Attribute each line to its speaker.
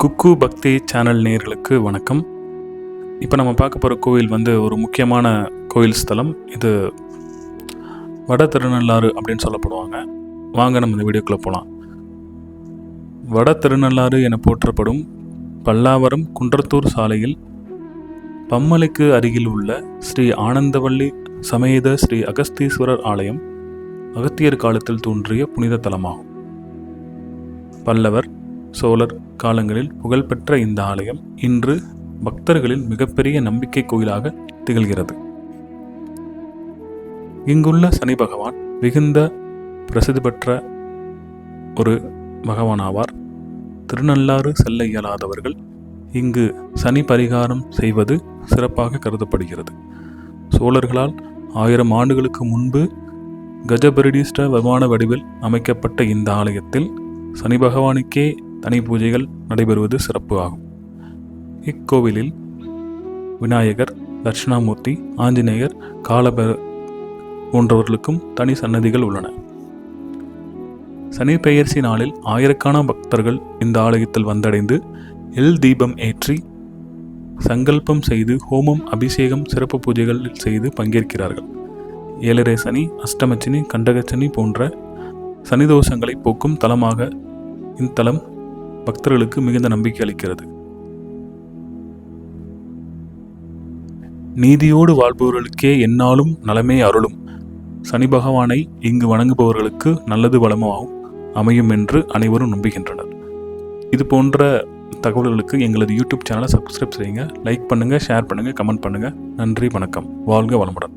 Speaker 1: குக்கு பக்தி சேனல் நேயர்களுக்கு வணக்கம். இப்போ நம்ம பார்க்க போகிற கோவில் ஒரு முக்கியமான கோவில் ஸ்தலம். இது வட திருநள்ளாறு அப்படின்னு சொல்லப்படுவாங்க. வாங்க நம்ம இந்த வீடியோக்குள்ளே போகலாம். வட திருநள்ளாறு என போற்றப்படும் பல்லாவரம் குன்றத்தூர் சாலையில் பம்மலைக்கு அருகில் உள்ள ஸ்ரீ ஆனந்தவள்ளி சமேத ஸ்ரீ அகஸ்தீஸ்வரர் ஆலயம் அகத்தியர் காலத்தில் தோன்றிய புனித தலமாகும். பல்லவர், சோழர் காலங்களில் புகழ்பெற்ற இந்த ஆலயம் இன்று பக்தர்களின் மிகப்பெரிய நம்பிக்கை கோயிலாக திகழ்கிறது. இங்குள்ள சனி பகவான் மிகுந்த பிரசித்தி பெற்ற ஒரு பகவான் ஆவார். திருநள்ளாறு செல்ல இயலாதவர்கள் இங்கு சனி பரிகாரம் செய்வது சிறப்பாக கருதப்படுகிறது. சோழர்களால் 1000 ஆண்டுகளுக்கு முன்பு கஜபரிடிஷ்ட விமான வடிவில் அமைக்கப்பட்ட இந்த ஆலயத்தில் சனி பகவானுக்கே தனி பூஜைகள் நடைபெறுவது சிறப்பு ஆகும். இக்கோவிலில் விநாயகர், தட்சிணாமூர்த்தி, ஆஞ்சநேயர், காலபைரவர் போன்றவர்களுக்கும் தனி சன்னதிகள் உள்ளன. சனி பெயர்ச்சி நாளில் ஆயிரக்கணக்கான பக்தர்கள் இந்த ஆலயத்தில் வந்தடைந்து எல் தீபம் ஏற்றி சங்கல்பம் செய்து ஹோமம், அபிஷேகம், சிறப்பு பூஜைகள் செய்து பங்கேற்கிறார்கள். 7 சனி, அஷ்டமச்சனி, கண்டகச்சனி போன்ற சனிதோஷங்களை போக்கும் தலமாக இத்தலம் பக்தர்களுக்கு மிகுந்த நம்பிக்கை அளிக்கிறது. நீதியோடு வாழ்பவர்களுக்கே எந்நாளும் நலமே அருளும் சனி பகவானை இங்கு வணங்குபவர்களுக்கு நல்லது வளமாகவும் அமையும் என்று அனைவரும் நம்புகின்றனர். இது போன்ற தகவல்களுக்கு எங்களது யூடியூப் சேனலை சப்ஸ்கிரைப் செய்யுங்க, லைக் பண்ணுங்க, ஷேர் பண்ணுங்க, கமெண்ட் பண்ணுங்க. நன்றி, வணக்கம். வாழ்க வளமுடன்.